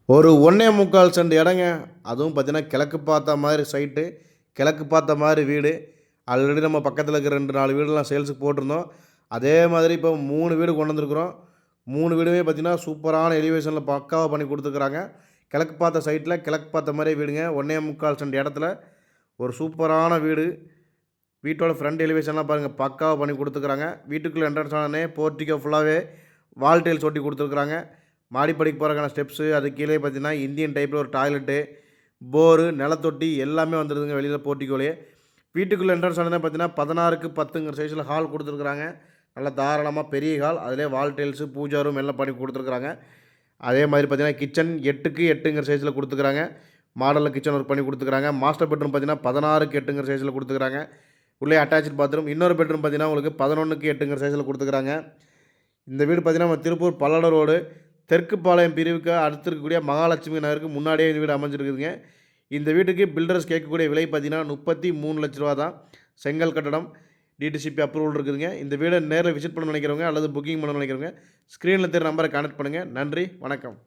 ஒரு 1.25 சென்ட் இடங்க. அதுவும் பார்த்தீங்கன்னா, கிழக்கு பார்த்த மாதிரி சைட்டு, கிழக்கு பார்த்த மாரி வீடு. ஆல்ரெடி நம்ம பக்கத்தில இருக்கிற 2, 4 வீடுலாம் சேல்ஸுக்கு போட்டிருந்தோம். அதே மாதிரி இப்போ 3 வீடு கொண்டு வந்திருக்கிறோம். 3 வீடுமே பார்த்தீங்கன்னா, சூப்பரான எலிவேஷனில பக்காவா பண்ணி குடுத்துருக்காங்க. கிழக்கு பார்த்த சைட்ல, கிழக்கு பார்த்த மாரியே வீடுங்க. 1.25 சென்ட் இடத்துல ஒரு சூப்பரான வீடு. வீட்டோட ஃப்ரண்ட் எலிவேஷன்லாம் பாருங்க, பக்காவா பண்ணி குடுத்துருக்காங்க. வீட்டுக்குள்ள என்ட்ரன்ஸ் ஆனோனே போர்டிகோ ஃபுல்லாவே வால் டைல்ஸ் ஒட்டி குடுத்துருக்காங்க. மாடிப்படிக்கு போறதுக்கான ஸ்டெப்ஸு, அதுக்கு கீழயே பார்த்தீங்கன்னா, இந்தியன் டைப்ல ஒரு டாய்லெட்டு, போரு, நிலத்தொட்டி எல்லாமே வந்துருதுங்க வெளியில போர்டிகோலயே. வீட்டுக்குள்ள என்ட்ரன்ஸ் ஆனோனே பார்த்தீங்கன்னா, 16க்கு 10ங்கிற சைஸ்ல ஹால் குடுத்துருக்காங்க. நல்லா தாராளமா பெரிய ஹால். அதிலேயே வால் டைல்ஸு, பூஜா ரூம் எல்லாம் பண்ணி குடுத்துருக்காங்க. அதே மாதிரி பார்த்தீங்கன்னா, கிச்சன் 8க்கு 8ங்கிற சைஸ்ல குடுத்துருக்காங்க. மாடல்ல கிச்சன் ஒர்க் பண்ணி குடுத்துருக்காங்க. மாஸ்டர் பெட்ரூம் பார்த்தீங்கன்னா, 16க்கு 8ங்கிற சைஸ்ல குடுத்துருக்காங்க. உள்ளே அட்டாச்ட் பாத்ரூம். இன்னொரு பெட்ரூம் பார்த்தீங்கன்னா, உங்களுக்கு 11க்கு 8ங்கிற சைஸ்ல குடுத்துருக்காங்க. இந்த வீடு பார்த்தீங்கன்னா, நம்ம திருப்பூர் பல்லடம் ரோடு, தெற்கு பாளையம் பிரிவுக்கு அடுத்து இருக்கக்கூடிய மகாலட்சுமி நகருக்கு முன்னாடியே இந்த வீடு அமைஞ்சிருக்குதுங்க. இந்த வீட்டுக்கு பில்டர்ஸ் கேட்கக்கூடிய விலை பார்த்தீங்கன்னா, ரூ. 33,00,000 தான். செங்கல் கட்டடம். டிடிசிபி அப்ரூவல் இருக்குதுங்க. இந்த வீட நேர்ல விசிட் பண்ணணும்னு நினைக்கிறவங்க அல்லது புக்கிங் பண்ணணும்னு நினைக்கிறவங்க, ஸ்க்ரீன்ல தெரியிற நம்பரை கான்டாக்ட் பண்ணுங்க. நன்றி, வணக்கம்.